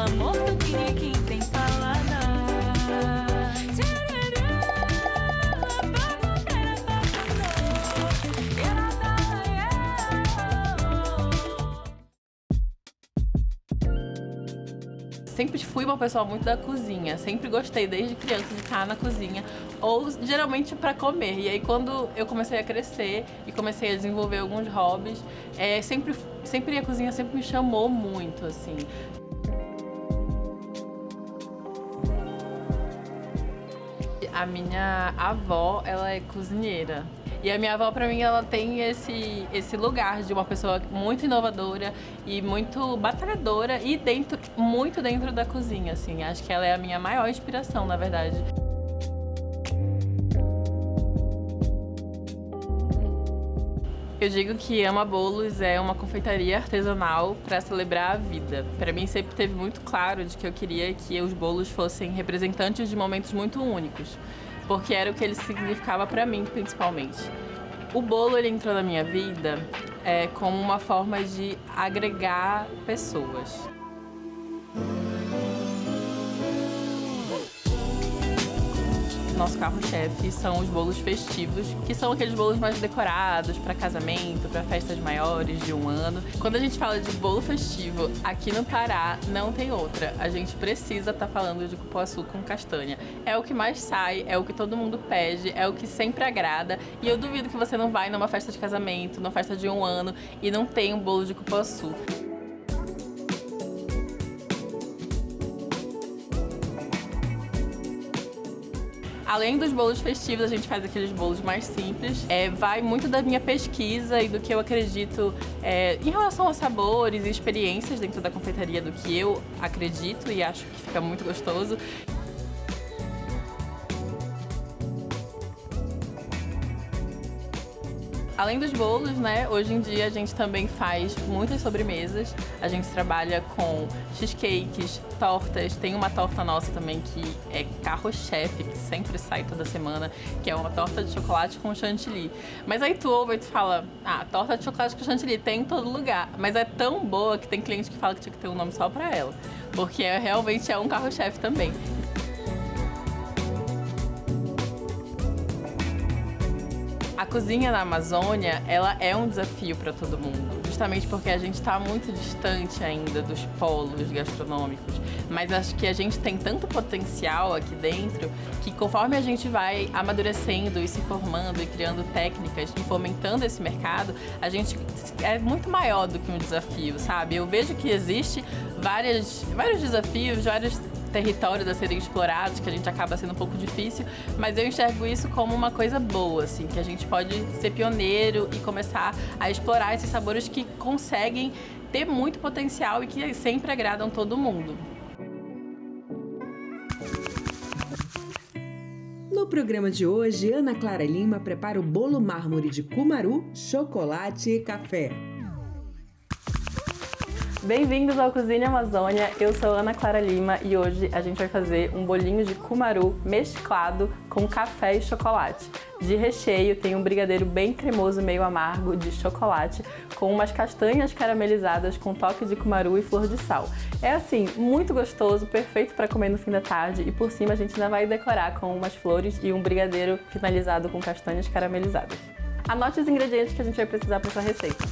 amor tão quem tem paladar. Sempre fui uma pessoa muito da cozinha, sempre gostei desde criança de estar na cozinha, ou geralmente para comer. E aí quando eu comecei a crescer e comecei a desenvolver alguns hobbies, sempre a cozinha sempre me chamou muito, assim. A minha avó, ela é cozinheira. E a minha avó, pra mim, ela tem esse lugar de uma pessoa muito inovadora e muito batalhadora e muito dentro da cozinha, assim. Acho que ela é a minha maior inspiração, na verdade. Eu digo que Ama Bolos é uma confeitaria artesanal para celebrar a vida. Para mim sempre teve muito claro de que eu queria que os bolos fossem representantes de momentos muito únicos, porque era o que ele significava para mim, principalmente. O bolo ele entrou na minha vida como uma forma de agregar pessoas. Nosso carro-chefe são os bolos festivos, que são aqueles bolos mais decorados para casamento, para festas maiores de um ano. Quando a gente fala de bolo festivo, aqui no Pará não tem outra. A gente precisa estar falando de cupuaçu com castanha. É o que mais sai, é o que todo mundo pede, é o que sempre agrada. E eu duvido que você não vai numa festa de casamento, numa festa de um ano e não tem um bolo de cupuaçu. Além dos bolos festivos, a gente faz aqueles bolos mais simples. Vai muito da minha pesquisa e do que eu acredito em relação a sabores e experiências dentro da confeitaria, do que eu acredito e acho que fica muito gostoso. Além dos bolos, né, hoje em dia a gente também faz muitas sobremesas. A gente trabalha com cheesecakes, tortas. Tem uma torta nossa também que é carro-chefe, que sempre sai toda semana, que é uma torta de chocolate com chantilly. Mas aí tu ouve e tu fala, torta de chocolate com chantilly tem em todo lugar. Mas é tão boa que tem cliente que fala que tinha que ter um nome só pra ela. Porque realmente é um carro-chefe também. A cozinha na Amazônia, ela é um desafio para todo mundo, justamente porque a gente está muito distante ainda dos polos gastronômicos, mas acho que a gente tem tanto potencial aqui dentro que conforme a gente vai amadurecendo e se formando e criando técnicas e fomentando esse mercado, a gente é muito maior do que um desafio, sabe? Eu vejo que existe vários desafios, vários territórios a serem explorados, que a gente acaba sendo um pouco difícil, mas eu enxergo isso como uma coisa boa, assim, que a gente pode ser pioneiro e começar a explorar esses sabores que conseguem ter muito potencial e que sempre agradam todo mundo. No programa de hoje, Ana Clara Lima prepara o bolo mármore de cumaru, chocolate e café. Bem-vindos ao Cozinha Amazônia, eu sou Ana Clara Lima e hoje a gente vai fazer um bolinho de cumaru mesclado com café e chocolate. De recheio tem um brigadeiro bem cremoso, meio amargo, de chocolate, com umas castanhas caramelizadas com toque de cumaru e flor de sal. É assim, muito gostoso, perfeito para comer no fim da tarde e por cima a gente ainda vai decorar com umas flores e um brigadeiro finalizado com castanhas caramelizadas. Anote os ingredientes que a gente vai precisar para essa receita.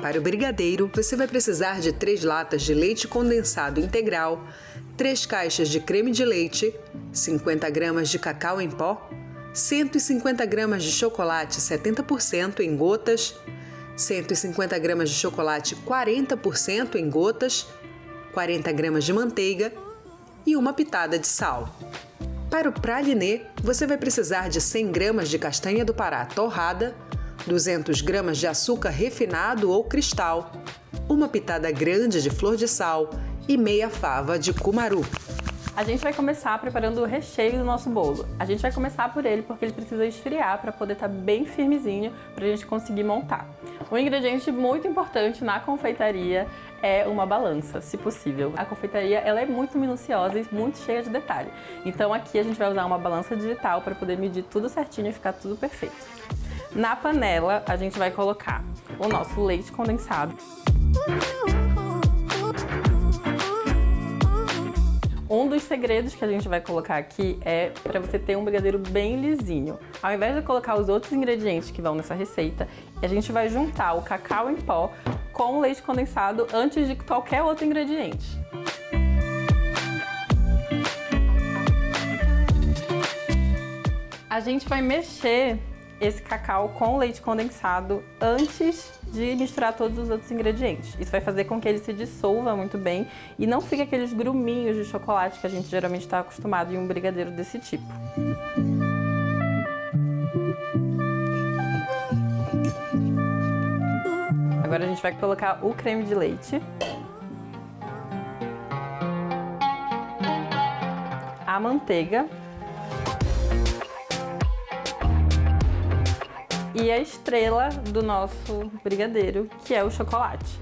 Para o brigadeiro, você vai precisar de 3 latas de leite condensado integral, 3 caixas de creme de leite, 50 gramas de cacau em pó, 150 gramas de chocolate 70% em gotas, 150 gramas de chocolate 40% em gotas, 40 gramas de manteiga e uma pitada de sal. Para o pralinê, você vai precisar de 100 gramas de castanha do Pará torrada, 200 gramas de açúcar refinado ou cristal, uma pitada grande de flor de sal e meia fava de cumaru. A gente vai começar preparando o recheio do nosso bolo. A gente vai começar por ele porque ele precisa esfriar para poder estar bem firmezinho para a gente conseguir montar. Um ingrediente muito importante na confeitaria é uma balança, se possível. A confeitaria ela é muito minuciosa e muito cheia de detalhe. Então aqui a gente vai usar uma balança digital para poder medir tudo certinho e ficar tudo perfeito. Na panela, a gente vai colocar o nosso leite condensado. dos segredos que a gente vai colocar aqui é para você ter um brigadeiro bem lisinho. Ao invés de colocar os outros ingredientes que vão nessa receita, a gente vai juntar o cacau em pó com o leite condensado antes de qualquer outro ingrediente. A gente vai mexer esse cacau com o leite condensado antes de misturar todos os outros ingredientes. Isso vai fazer com que ele se dissolva muito bem e não fique aqueles gruminhos de chocolate que a gente geralmente está acostumado em um brigadeiro desse tipo. Agora a gente vai colocar o creme de leite, a manteiga e a estrela do nosso brigadeiro, que é o chocolate.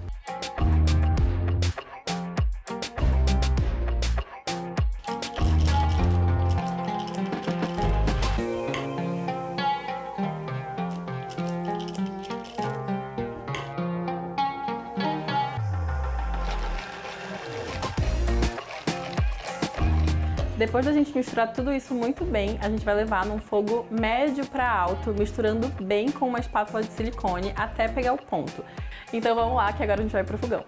Depois da gente misturar tudo isso muito bem, a gente vai levar num fogo médio para alto, misturando bem com uma espátula de silicone até pegar o ponto. Então vamos lá, que agora a gente vai pro fogão.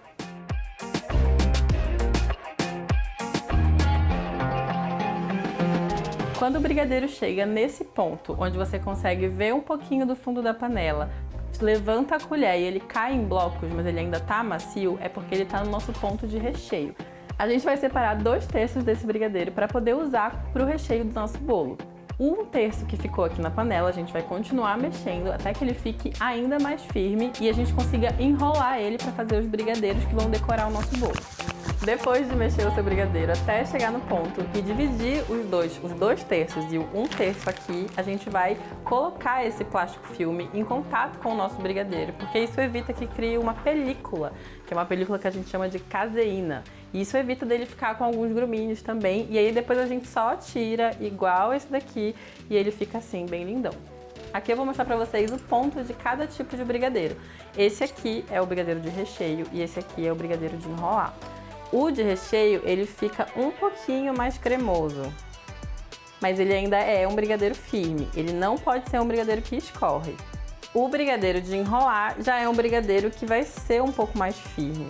Quando o brigadeiro chega nesse ponto, onde você consegue ver um pouquinho do fundo da panela, levanta a colher e ele cai em blocos, mas ele ainda tá macio, é porque ele tá no nosso ponto de recheio. A gente vai separar 2/3 desse brigadeiro para poder usar para o recheio do nosso bolo. 1/3 que ficou aqui na panela, a gente vai continuar mexendo até que ele fique ainda mais firme e a gente consiga enrolar ele para fazer os brigadeiros que vão decorar o nosso bolo. Depois de mexer o seu brigadeiro até chegar no ponto e dividir os 2/3 e o 1/3 aqui, a gente vai colocar esse plástico filme em contato com o nosso brigadeiro, porque isso evita que crie uma película, que é uma película que a gente chama de caseína. E isso evita dele ficar com alguns gruminhos também, e aí depois a gente só tira igual esse daqui e ele fica assim, bem lindão. Aqui eu vou mostrar pra vocês o ponto de cada tipo de brigadeiro. Esse aqui é o brigadeiro de recheio e esse aqui é o brigadeiro de enrolar. O de recheio, ele fica um pouquinho mais cremoso, mas ele ainda é um brigadeiro firme, ele não pode ser um brigadeiro que escorre. O brigadeiro de enrolar já é um brigadeiro que vai ser um pouco mais firme,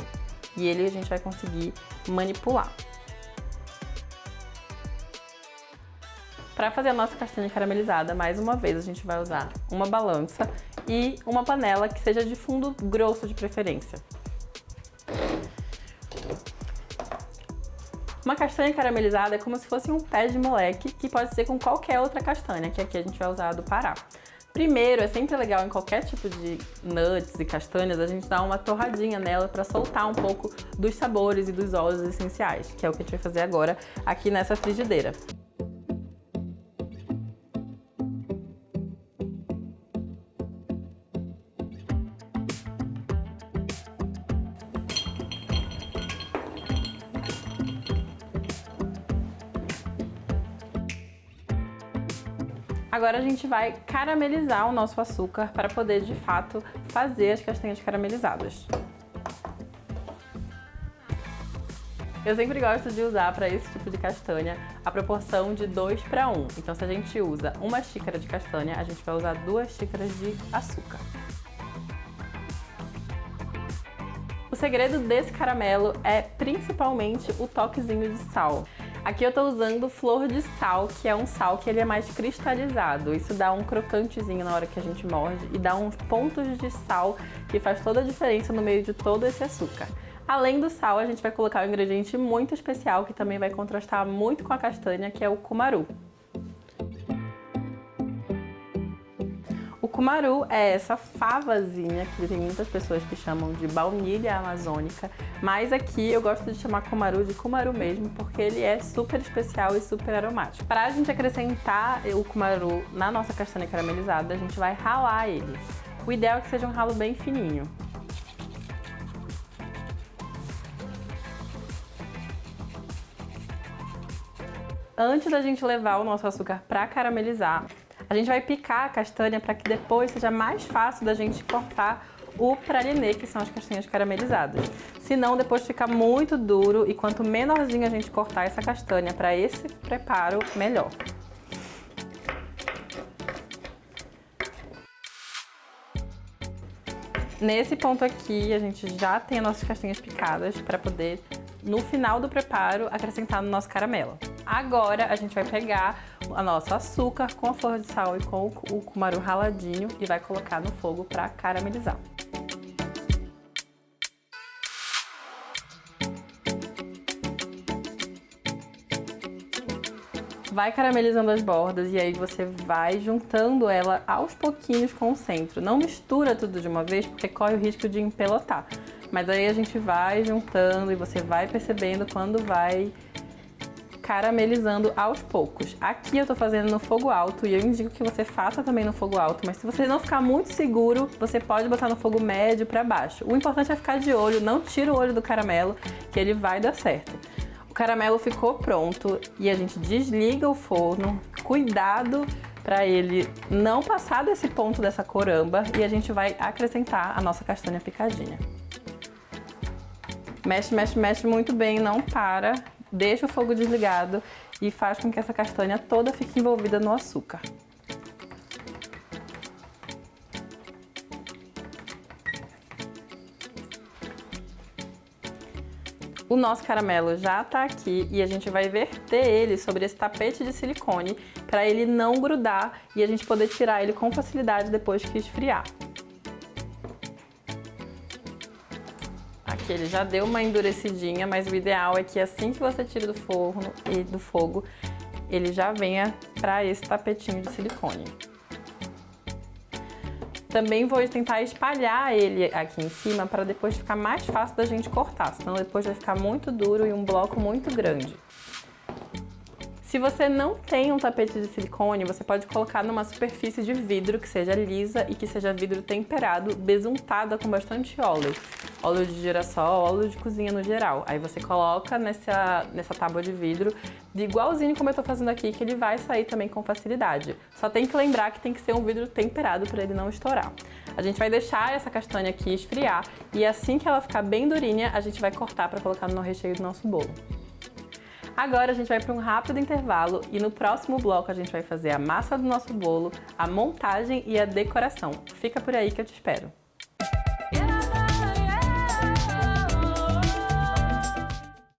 e ele a gente vai conseguir manipular. Para fazer a nossa castanha caramelizada, mais uma vez a gente vai usar uma balança e uma panela que seja de fundo grosso de preferência. Uma castanha caramelizada é como se fosse um pé de moleque, que pode ser com qualquer outra castanha, que aqui a gente vai usar a do Pará. Primeiro, é sempre legal em qualquer tipo de nuts e castanhas a gente dar uma torradinha nela para soltar um pouco dos sabores e dos óleos essenciais, que é o que a gente vai fazer agora aqui nessa frigideira. Agora a gente vai caramelizar o nosso açúcar para poder, de fato, fazer as castanhas caramelizadas. Eu sempre gosto de usar para esse tipo de castanha a proporção de 2:1. Então, se a gente usa 1 xícara de castanha, a gente vai usar 2 xícaras de açúcar. O segredo desse caramelo é principalmente o toquezinho de sal. Aqui eu tô usando flor de sal, que é um sal que ele é mais cristalizado. Isso dá um crocantezinho na hora que a gente morde e dá uns pontos de sal que faz toda a diferença no meio de todo esse açúcar. Além do sal, a gente vai colocar um ingrediente muito especial que também vai contrastar muito com a castanha, que é o cumaru. O cumaru é essa favazinha que tem muitas pessoas que chamam de baunilha amazônica, mas aqui eu gosto de chamar cumaru de cumaru mesmo, porque ele é super especial e super aromático. Para a gente acrescentar o cumaru na nossa castanha caramelizada, a gente vai ralar ele. O ideal é que seja um ralo bem fininho. Antes da gente levar o nosso açúcar para caramelizar, a gente vai picar a castanha para que depois seja mais fácil da gente cortar o praliné, que são as castanhas caramelizadas. Senão depois fica muito duro e quanto menorzinho a gente cortar essa castanha para esse preparo, melhor. Nesse ponto aqui, a gente já tem as nossas castanhas picadas para poder, no final do preparo, acrescentar no nosso caramelo. Agora, a gente vai pegar o nosso açúcar com a flor de sal e com o cumaru raladinho e vai colocar no fogo para caramelizar. Vai caramelizando as bordas e aí você vai juntando ela aos pouquinhos com o centro. Não mistura tudo de uma vez porque corre o risco de empelotar. Mas aí a gente vai juntando e você vai percebendo quando vai caramelizando aos poucos. Aqui eu tô fazendo no fogo alto e eu indico que você faça também no fogo alto, mas se você não ficar muito seguro, você pode botar no fogo médio para baixo. O importante é ficar de olho, não tira o olho do caramelo, que ele vai dar certo. O caramelo ficou pronto e a gente desliga o forno, cuidado para ele não passar desse ponto dessa coramba e a gente vai acrescentar a nossa castanha picadinha. Mexe, mexe, mexe muito bem, não para, deixa o fogo desligado e faz com que essa castanha toda fique envolvida no açúcar. O nosso caramelo já tá aqui e a gente vai verter ele sobre esse tapete de silicone para ele não grudar e a gente poder tirar ele com facilidade depois que esfriar. Aqui ele já deu uma endurecidinha, mas o ideal é que assim que você tira do forno e do fogo, ele já venha para esse tapetinho de silicone. Também vou tentar espalhar ele aqui em cima para depois ficar mais fácil da gente cortar, senão depois vai ficar muito duro e um bloco muito grande. Se você não tem um tapete de silicone, você pode colocar numa superfície de vidro que seja lisa e que seja vidro temperado, besuntada com bastante óleo. Óleo de girassol, óleo de cozinha no geral. Aí você coloca nessa tábua de vidro, igualzinho como eu tô fazendo aqui, que ele vai sair também com facilidade. Só tem que lembrar que tem que ser um vidro temperado para ele não estourar. A gente vai deixar essa castanha aqui esfriar e assim que ela ficar bem durinha, a gente vai cortar para colocar no recheio do nosso bolo. Agora a gente vai para um rápido intervalo e no próximo bloco a gente vai fazer a massa do nosso bolo, a montagem e a decoração. Fica por aí que eu te espero.